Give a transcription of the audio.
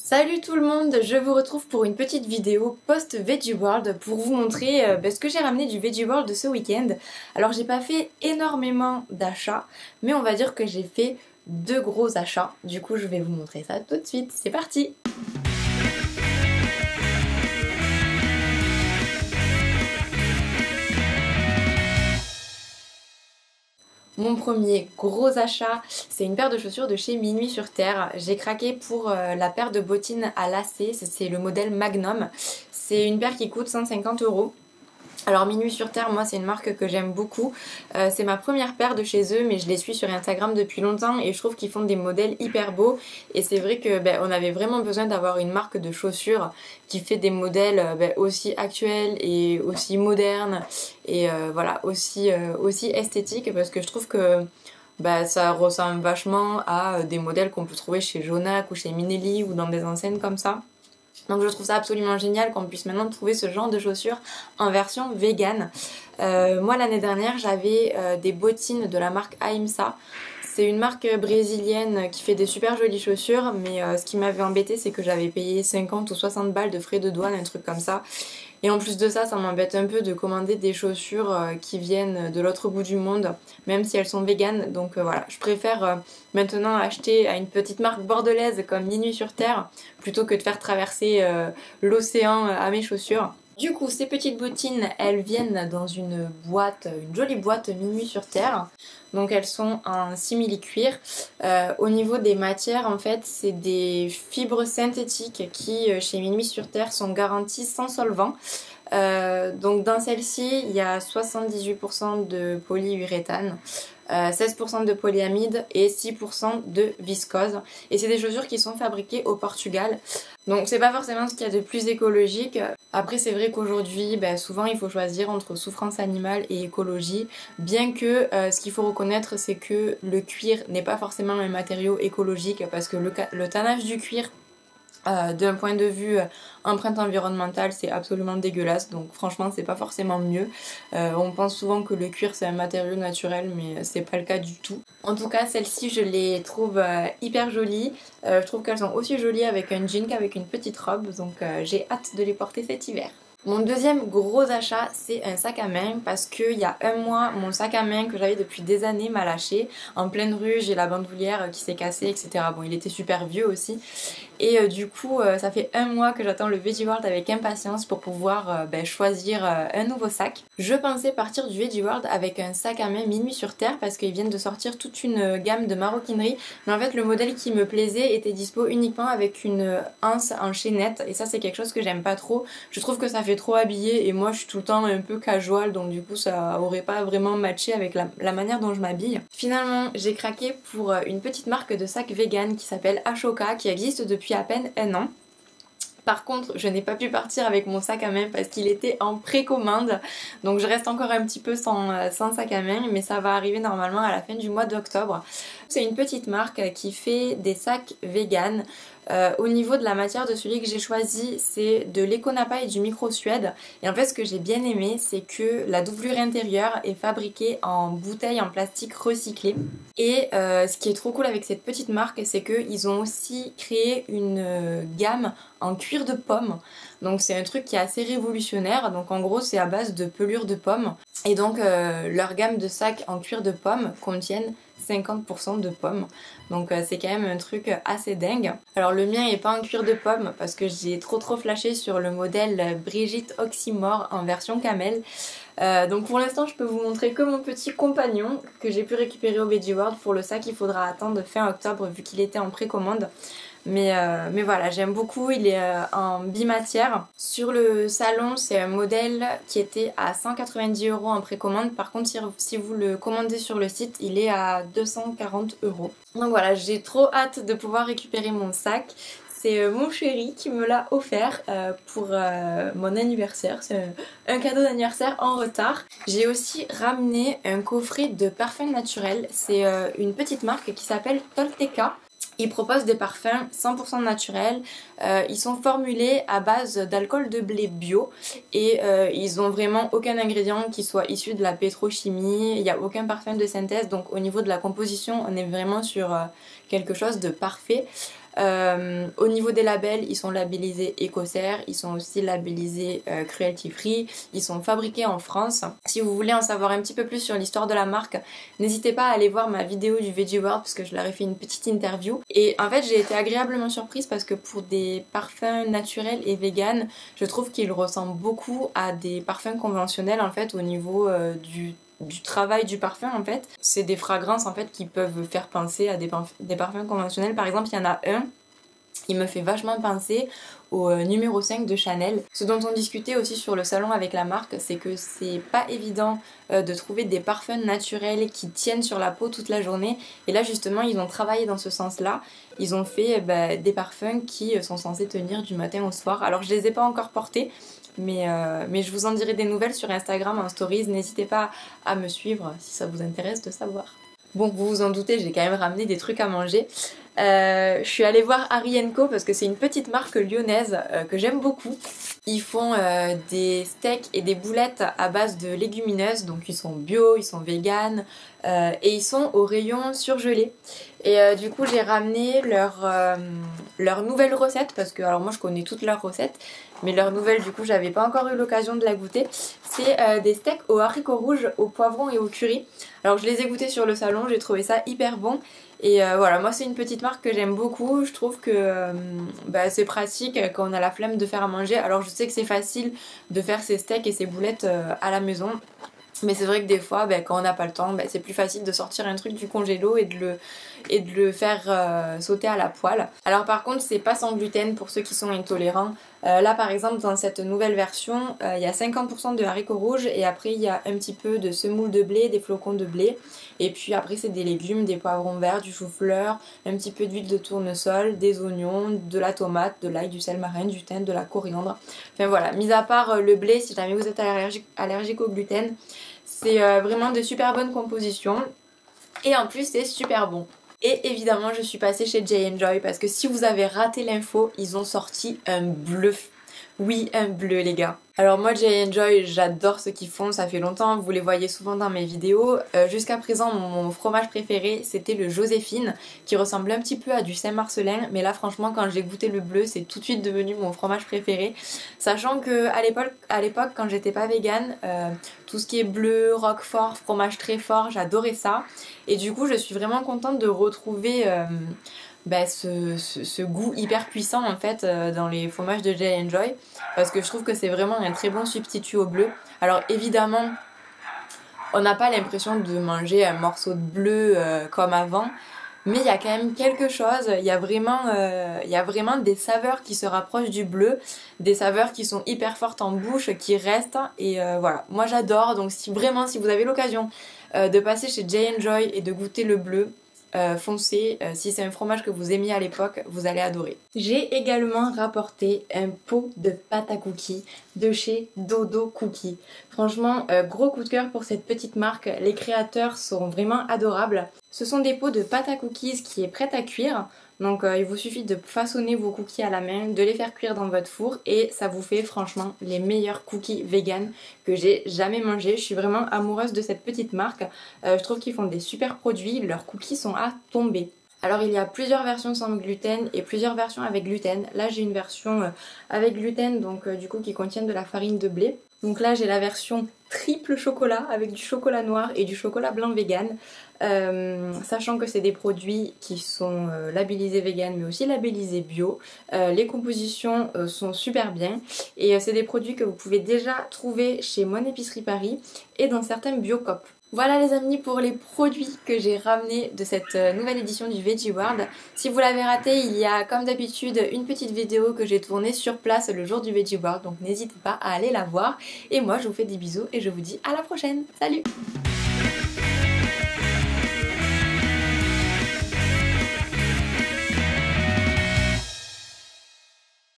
Salut tout le monde, je vous retrouve pour une petite vidéo post-Veggie World pour vous montrer ce que j'ai ramené du Veggie World de ce week-end. Alors j'ai pas fait énormément d'achats, mais on va dire que j'ai fait 2 gros achats. Du coup je vais vous montrer ça tout de suite, c'est parti! Mon premier gros achat, c'est une paire de chaussures de chez Minuit sur Terre. J'ai craqué pour la paire de bottines à lacets, c'est le modèle Magnum. C'est une paire qui coûte 150 €. Alors Minuit sur Terre, moi c'est une marque que j'aime beaucoup. C'est ma première paire de chez eux, mais je les suis sur Instagram depuis longtemps et je trouve qu'ils font des modèles hyper beaux. Et c'est vrai que on avait vraiment besoin d'avoir une marque de chaussures qui fait des modèles aussi actuels et aussi modernes et voilà, aussi esthétiques, parce que je trouve que ça ressemble vachement à des modèles qu'on peut trouver chez Jonac ou chez Minelli ou dans des enseignes comme ça. Donc je trouve ça absolument génial qu'on puisse maintenant trouver ce genre de chaussures en version vegan. Moi l'année dernière j'avais des bottines de la marque Aimsa. C'est une marque brésilienne qui fait des super jolies chaussures, mais ce qui m'avait embêté c'est que j'avais payé 50 ou 60 balles de frais de douane, un truc comme ça. Et en plus de ça, ça m'embête un peu de commander des chaussures qui viennent de l'autre bout du monde, même si elles sont véganes. Donc voilà, je préfère maintenant acheter à une petite marque bordelaise comme Minuit sur Terre, plutôt que de faire traverser l'océan à mes chaussures. Du coup, ces petites bottines, elles viennent dans une boîte, une jolie boîte Minuit sur Terre. Donc elles sont en simili-cuir. Au niveau des matières, en fait, c'est des fibres synthétiques qui, chez Minuit sur Terre, sont garanties sans solvant. Donc dans celle-ci, il y a 78% de polyuréthane, 16% de polyamide et 6% de viscose. Et c'est des chaussures qui sont fabriquées au Portugal. Donc c'est pas forcément ce qu'il y a de plus écologique. Après c'est vrai qu'aujourd'hui souvent il faut choisir entre souffrance animale et écologie. Bien que ce qu'il faut reconnaître c'est que le cuir n'est pas forcément un matériau écologique, parce que le tannage du cuir d'un point de vue empreinte environnementale c'est absolument dégueulasse, donc franchement c'est pas forcément mieux. On pense souvent que le cuir c'est un matériau naturel, mais c'est pas le cas du tout. En tout cas celles-ci je les trouve hyper jolies. Je trouve qu'elles sont aussi jolies avec un jean qu'avec une petite robe, donc j'ai hâte de les porter cet hiver. Mon deuxième gros achat, c'est un sac à main, parce qu'il y a un mois, mon sac à main que j'avais depuis des années m'a lâché. En pleine rue, j'ai la bandoulière qui s'est cassée, etc. Bon, il était super vieux aussi. Et du coup, ça fait un mois que j'attends le Veggie World avec impatience pour pouvoir choisir un nouveau sac. Je pensais partir du Veggie World avec un sac à main Minuit sur Terre, parce qu'ils viennent de sortir toute une gamme de maroquinerie. Mais en fait, le modèle qui me plaisait était dispo uniquement avec une anse en chaînette. Et ça, c'est quelque chose que j'aime pas trop. Je trouve que ça fait trop habillé et moi je suis tout le temps un peu casual, donc du coup ça aurait pas vraiment matché avec la manière dont je m'habille. Finalement j'ai craqué pour une petite marque de sac vegan qui s'appelle Ashoka, qui existe depuis à peine un an. Par contre, je n'ai pas pu partir avec mon sac à main parce qu'il était en précommande. Donc je reste encore un petit peu sans sac à main, mais ça va arriver normalement à la fin du mois d'octobre. C'est une petite marque qui fait des sacs vegan. Au niveau de la matière de celui que j'ai choisi, c'est de l'Econapa et du micro-suède. Et en fait ce que j'ai bien aimé, c'est que la doublure intérieure est fabriquée en bouteille en plastique recyclé. Et ce qui est trop cool avec cette petite marque, c'est qu'ils ont aussi créé une gamme en cuir de pomme. Donc c'est un truc qui est assez révolutionnaire. Donc en gros c'est à base de pelure de pomme. Et donc leur gamme de sacs en cuir de pomme contiennent 50% de pommes. Donc c'est quand même un truc assez dingue. Alors le mien est pas en cuir de pomme parce que j'ai trop flashé sur le modèle Brigitte Oxymore en version camel. Donc pour l'instant je peux vous montrer que mon petit compagnon que j'ai pu récupérer au Veggie World. Pour le sac il faudra attendre fin octobre vu qu'il était en précommande. Mais voilà, j'aime beaucoup, il est en bimatière. Sur le salon, c'est un modèle qui était à 190 € en précommande. Par contre, si vous le commandez sur le site, il est à 240 €. Donc voilà, j'ai trop hâte de pouvoir récupérer mon sac. C'est mon chéri qui me l'a offert pour mon anniversaire. C'est un cadeau d'anniversaire en retard. J'ai aussi ramené un coffret de parfums naturels. C'est une petite marque qui s'appelle Tolteca. Ils proposent des parfums 100% naturels, ils sont formulés à base d'alcool de blé bio et ils ont vraiment aucun ingrédient qui soit issu de la pétrochimie, il n'y a aucun parfum de synthèse, donc au niveau de la composition on est vraiment sur quelque chose de parfait. Au niveau des labels, ils sont labellisés Ecocert, ils sont aussi labellisés Cruelty Free, ils sont fabriqués en France. Si vous voulez en savoir un petit peu plus sur l'histoire de la marque, n'hésitez pas à aller voir ma vidéo du Veggie World parce que je leur ai fait une petite interview. Et en fait j'ai été agréablement surprise parce que pour des parfums naturels et vegan, je trouve qu'ils ressemblent beaucoup à des parfums conventionnels en fait au niveau du travail du parfum en fait. C'est des fragrances en fait qui peuvent faire penser à des parfums conventionnels. Par exemple, il y en a un, il me fait vachement penser au numéro 5 de Chanel. Ce dont on discutait aussi sur le salon avec la marque, c'est que c'est pas évident de trouver des parfums naturels qui tiennent sur la peau toute la journée. Et là justement, ils ont travaillé dans ce sens-là. Ils ont fait des parfums qui sont censés tenir du matin au soir. Alors je les ai pas encore portés, mais je vous en dirai des nouvelles sur Instagram en stories. N'hésitez pas à me suivre si ça vous intéresse de savoir. Bon, vous vous en doutez, j'ai quand même ramené des trucs à manger. Je suis allée voir Harry & Co parce que c'est une petite marque lyonnaise que j'aime beaucoup. Ils font des steaks et des boulettes à base de légumineuses, donc ils sont bio, ils sont vegan et ils sont au rayon surgelé. Et du coup j'ai ramené leur nouvelle recette parce que alors moi je connais toutes leurs recettes, mais leur nouvelle du coup j'avais pas encore eu l'occasion de la goûter. C'est des steaks aux haricots rouges, au poivron et au curry. Alors je les ai goûtés sur le salon, j'ai trouvé ça hyper bon. Et voilà, moi c'est une petite marque que j'aime beaucoup, je trouve que c'est pratique quand on a la flemme de faire à manger. Alors je sais que c'est facile de faire ses steaks et ses boulettes à la maison, mais c'est vrai que des fois quand on n'a pas le temps, c'est plus facile de sortir un truc du congélo et de le faire sauter à la poêle. Alors par contre c'est pas sans gluten pour ceux qui sont intolérants. Là par exemple dans cette nouvelle version il y a 50% de haricots rouges et après il y a un petit peu de semoule de blé, des flocons de blé et puis après c'est des légumes, des poivrons verts, du chou-fleur, un petit peu d'huile de tournesol, des oignons, de la tomate, de l'ail, du sel marin, du thym, de la coriandre. Enfin voilà, mis à part le blé si jamais vous êtes allergique au gluten, c'est vraiment de super bonnes compositions et en plus c'est super bon. Et évidemment je suis passée chez J&Joy parce que si vous avez raté l'info, ils ont sorti un bleu. Oui, un bleu les gars. Alors moi J&Joy, j'adore ce qu'ils font, ça fait longtemps, vous les voyez souvent dans mes vidéos. Jusqu'à présent mon fromage préféré c'était le Joséphine qui ressemble un petit peu à du Saint-Marcelin, mais là franchement quand j'ai goûté le bleu c'est tout de suite devenu mon fromage préféré. Sachant que à l'époque quand j'étais pas végane, tout ce qui est bleu, roquefort, fromage très fort, j'adorais ça. Et du coup je suis vraiment contente de retrouver ce goût hyper puissant en fait dans les fromages de J&Joy parce que je trouve que c'est vraiment un très bon substitut au bleu. Alors évidemment on n'a pas l'impression de manger un morceau de bleu comme avant, mais il y a quand même quelque chose, il y a vraiment des saveurs qui se rapprochent du bleu, des saveurs qui sont hyper fortes en bouche, qui restent et voilà, moi j'adore. Donc si vous avez l'occasion de passer chez J&Joy et de goûter le bleu, foncez, si c'est un fromage que vous aimiez à l'époque, vous allez adorer. J'ai également rapporté un pot de pâte à cookies de chez Dodo Cookies. Franchement, gros coup de cœur pour cette petite marque, les créateurs sont vraiment adorables. Ce sont des pots de pâte à cookies qui est prête à cuire. Donc il vous suffit de façonner vos cookies à la main, de les faire cuire dans votre four et ça vous fait franchement les meilleurs cookies vegan que j'ai jamais mangés. Je suis vraiment amoureuse de cette petite marque. Je trouve qu'ils font des super produits, leurs cookies sont à tomber. Alors il y a plusieurs versions sans gluten et plusieurs versions avec gluten. Là j'ai une version avec gluten donc du coup qui contient de la farine de blé. Donc là j'ai la version triple chocolat avec du chocolat noir et du chocolat blanc vegan. Sachant que c'est des produits qui sont labellisés vegan mais aussi labellisés bio. Les compositions sont super bien et c'est des produits que vous pouvez déjà trouver chez Mon Épicerie Paris et dans certains Biocoop. Voilà les amis pour les produits que j'ai ramenés de cette nouvelle édition du Veggie World. Si vous l'avez raté, il y a comme d'habitude une petite vidéo que j'ai tournée sur place le jour du Veggie World, donc n'hésitez pas à aller la voir. Et moi je vous fais des bisous et je vous dis à la prochaine. Salut!